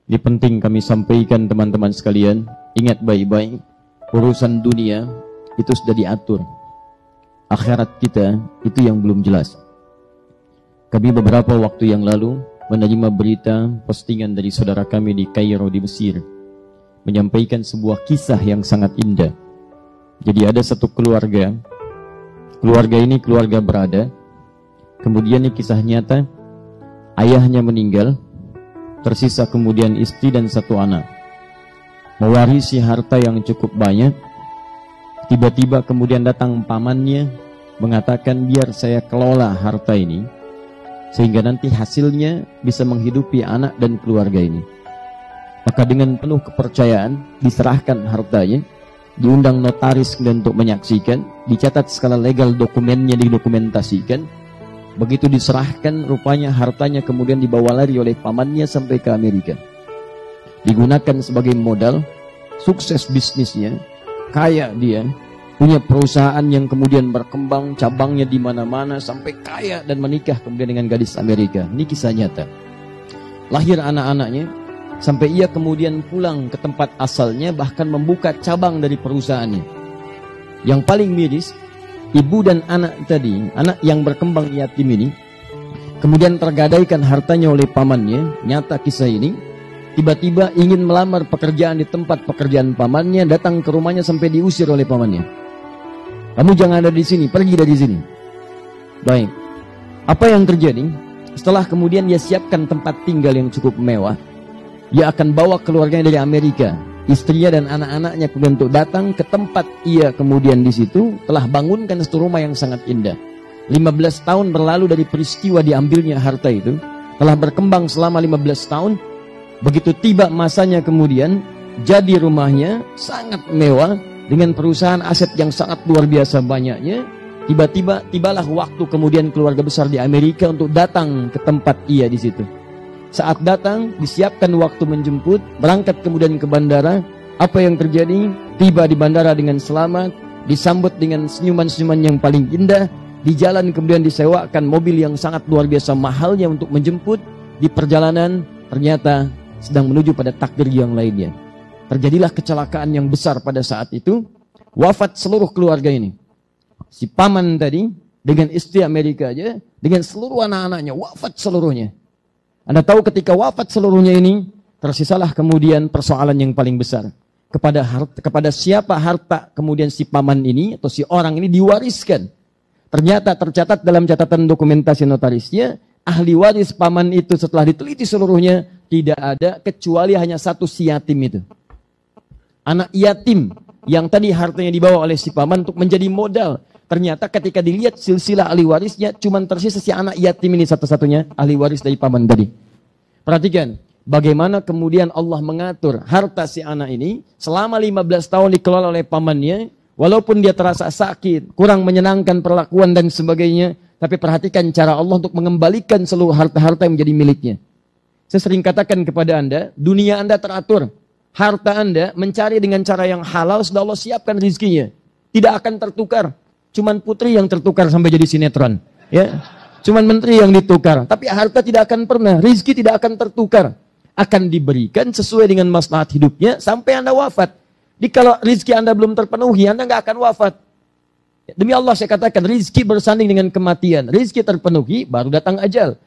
Ini penting kami sampaikan teman-teman sekalian. Ingat baik-baik, urusan dunia itu sudah diatur. Akhirat kita itu yang belum jelas. Kami beberapa waktu yang lalu menerima berita postingan dari saudara kami di Kairo di Mesir, menyampaikan sebuah kisah yang sangat indah. Jadi ada satu keluarga ini keluarga berada. Kemudian ini kisah nyata, ayahnya meninggal, tersisa kemudian istri dan satu anak, mewarisi harta yang cukup banyak. Tiba-tiba kemudian datang pamannya mengatakan, biar saya kelola harta ini sehingga nanti hasilnya bisa menghidupi anak dan keluarga ini. Maka dengan penuh kepercayaan diserahkan hartanya, diundang notaris untuk menyaksikan, dicatat skala legal dokumennya, didokumentasikan. Begitu diserahkan, rupanya hartanya kemudian dibawa lari oleh pamannya sampai ke Amerika. Digunakan sebagai modal, sukses bisnisnya, kaya dia, punya perusahaan yang kemudian berkembang, cabangnya di mana-mana, sampai kaya dan menikah kemudian dengan gadis Amerika. Ini kisah nyata. Lahir anak-anaknya, sampai ia kemudian pulang ke tempat asalnya, bahkan membuka cabang dari perusahaannya. Yang paling miris, ibu dan anak tadi, anak yang berkembang yatim ini, kemudian tergadaikan hartanya oleh pamannya. Nyata kisah ini. Tiba-tiba ingin melamar pekerjaan di tempat pekerjaan pamannya, datang ke rumahnya sampai diusir oleh pamannya. Kamu jangan ada di sini, pergi dari sini. Baik. Apa yang terjadi? Setelah kemudian dia siapkan tempat tinggal yang cukup mewah, dia akan bawa keluarganya dari Amerika, istrinya dan anak-anaknya kemudian untuk datang ke tempat ia kemudian di situ telah bangunkan satu rumah yang sangat indah. 15 tahun berlalu dari peristiwa diambilnya harta itu, telah berkembang selama 15 tahun. Begitu tiba masanya kemudian jadi rumahnya sangat mewah dengan perusahaan aset yang sangat luar biasa banyaknya. Tibalah waktu kemudian keluarga besar di Amerika untuk datang ke tempat ia di situ. Saat datang, disiapkan waktu menjemput, berangkat kemudian ke bandara. Apa yang terjadi? Tiba di bandara dengan selamat, disambut dengan senyuman-senyuman yang paling indah. Di jalan kemudian disewakan mobil yang sangat luar biasa mahalnya untuk menjemput. Di perjalanan ternyata sedang menuju pada takdir yang lainnya. Terjadilah kecelakaan yang besar pada saat itu. Wafat seluruh keluarga ini. Si paman tadi dengan istri Amerika aja, dengan seluruh anak-anaknya, wafat seluruhnya. Anda tahu ketika wafat seluruhnya ini, tersisalah kemudian persoalan yang paling besar. Kepada siapa harta kemudian si paman ini atau si orang ini diwariskan. Ternyata tercatat dalam catatan dokumentasi notarisnya, ahli waris paman itu setelah diteliti seluruhnya, tidak ada kecuali hanya satu si yatim itu. Anak yatim yang tadi hartanya dibawa oleh si paman untuk menjadi modal. Ternyata ketika dilihat silsilah ahli warisnya, cuma tersisa si anak yatim ini satu-satunya ahli waris dari paman tadi. Perhatikan, bagaimana kemudian Allah mengatur harta si anak ini selama 15 tahun dikelola oleh pamannya. Walaupun dia terasa sakit, kurang menyenangkan perlakuan dan sebagainya, tapi perhatikan cara Allah untuk mengembalikan seluruh harta-harta yang menjadi miliknya. Saya sering katakan kepada Anda, dunia Anda teratur. Harta Anda mencari dengan cara yang halal, sudah Allah siapkan rezekinya. Tidak akan tertukar. Cuman putri yang tertukar sampai jadi sinetron. Ya, cuman menteri yang ditukar. Tapi harta tidak akan pernah, rezeki tidak akan tertukar. Akan diberikan sesuai dengan maslahat hidupnya sampai Anda wafat. Jadi kalau rezeki Anda belum terpenuhi, Anda nggak akan wafat. Demi Allah saya katakan, rezeki bersanding dengan kematian. Rezeki terpenuhi, baru datang ajal.